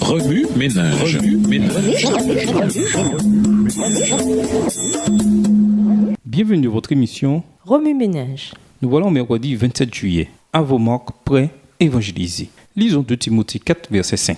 Remue ménage. Bienvenue dans votre émission Remue ménage. Nous voilà au mercredi 27 juillet. À vos marques, prêts, évangélisés. Lisons 2 Timothée 4, verset 5.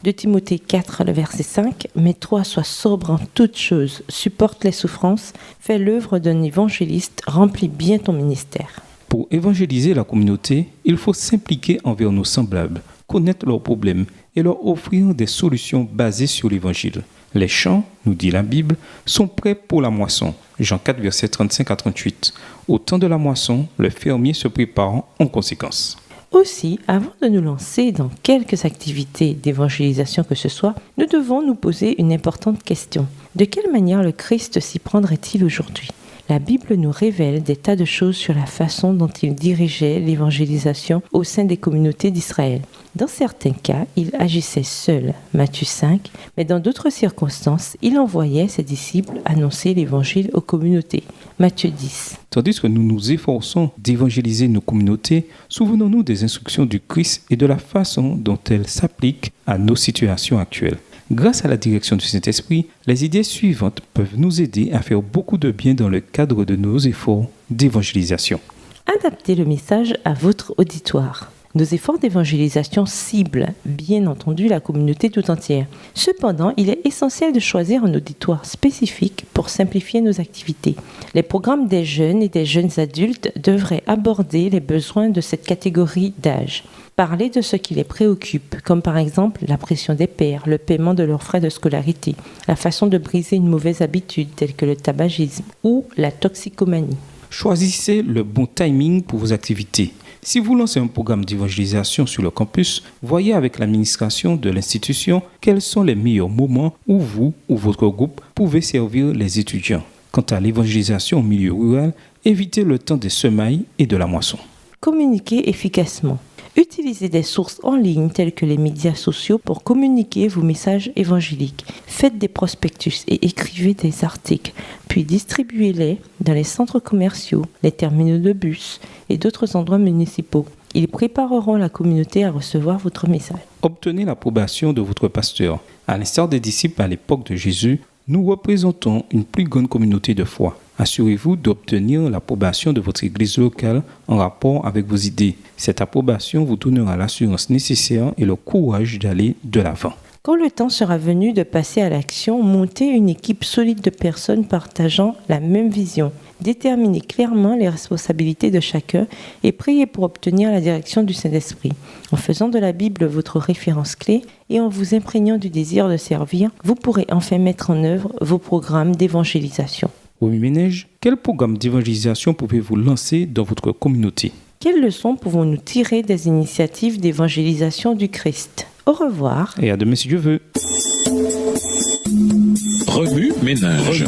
2 Timothée 4, le verset 5. « Mais toi, sois sobre en toutes choses, supporte les souffrances, fais l'œuvre d'un évangéliste, remplis bien ton ministère. » Pour évangéliser la communauté, il faut s'impliquer envers nos semblables, connaître leurs problèmes et leur offrir des solutions basées sur l'évangile. Les champs, nous dit la Bible, sont prêts pour la moisson. Jean 4, versets 35 à 38. Au temps de la moisson, le fermier se prépare en conséquence. Aussi, avant de nous lancer dans quelques activités d'évangélisation que ce soit, nous devons nous poser une importante question. De quelle manière le Christ s'y prendrait-il aujourd'hui ? La Bible nous révèle des tas de choses sur la façon dont il dirigeait l'évangélisation au sein des communautés d'Israël. Dans certains cas, il agissait seul, Matthieu 5, mais dans d'autres circonstances, il envoyait ses disciples annoncer l'évangile aux communautés, Matthieu 10. Tandis que nous nous efforçons d'évangéliser nos communautés, souvenons-nous des instructions du Christ et de la façon dont elles s'appliquent à nos situations actuelles. Grâce à la direction du Saint-Esprit, les idées suivantes peuvent nous aider à faire beaucoup de bien dans le cadre de nos efforts d'évangélisation. Adaptez le message à votre auditoire. Nos efforts d'évangélisation ciblent, bien entendu, la communauté tout entière. Cependant, il est essentiel de choisir un auditoire spécifique pour simplifier nos activités. Les programmes des jeunes et des jeunes adultes devraient aborder les besoins de cette catégorie d'âge. Parler de ce qui les préoccupe, comme par exemple la pression des pairs, le paiement de leurs frais de scolarité, la façon de briser une mauvaise habitude telle que le tabagisme ou la toxicomanie. Choisissez le bon timing pour vos activités. Si vous lancez un programme d'évangélisation sur le campus, voyez avec l'administration de l'institution quels sont les meilleurs moments où vous ou votre groupe pouvez servir les étudiants. Quant à l'évangélisation au milieu rural, évitez le temps des semailles et de la moisson. Communiquez efficacement. Utilisez des sources en ligne telles que les médias sociaux pour communiquer vos messages évangéliques. Faites des prospectus et écrivez des articles, puis distribuez-les dans les centres commerciaux, les terminaux de bus et d'autres endroits municipaux. Ils prépareront la communauté à recevoir votre message. Obtenez l'approbation de votre pasteur. À l'instar des disciples à l'époque de Jésus, nous représentons une plus grande communauté de foi. Assurez-vous d'obtenir l'approbation de votre église locale en rapport avec vos idées. Cette approbation vous donnera l'assurance nécessaire et le courage d'aller de l'avant. Quand le temps sera venu de passer à l'action, montez une équipe solide de personnes partageant la même vision. Déterminez clairement les responsabilités de chacun et priez pour obtenir la direction du Saint-Esprit. En faisant de la Bible votre référence clé et en vous imprégnant du désir de servir, vous pourrez enfin mettre en œuvre vos programmes d'évangélisation. Remue ménage, quel programme d'évangélisation pouvez-vous lancer dans votre communauté ? Quelles leçons pouvons-nous tirer des initiatives d'évangélisation du Christ ? Au revoir. Et à demain si Dieu veut. Remue ménage.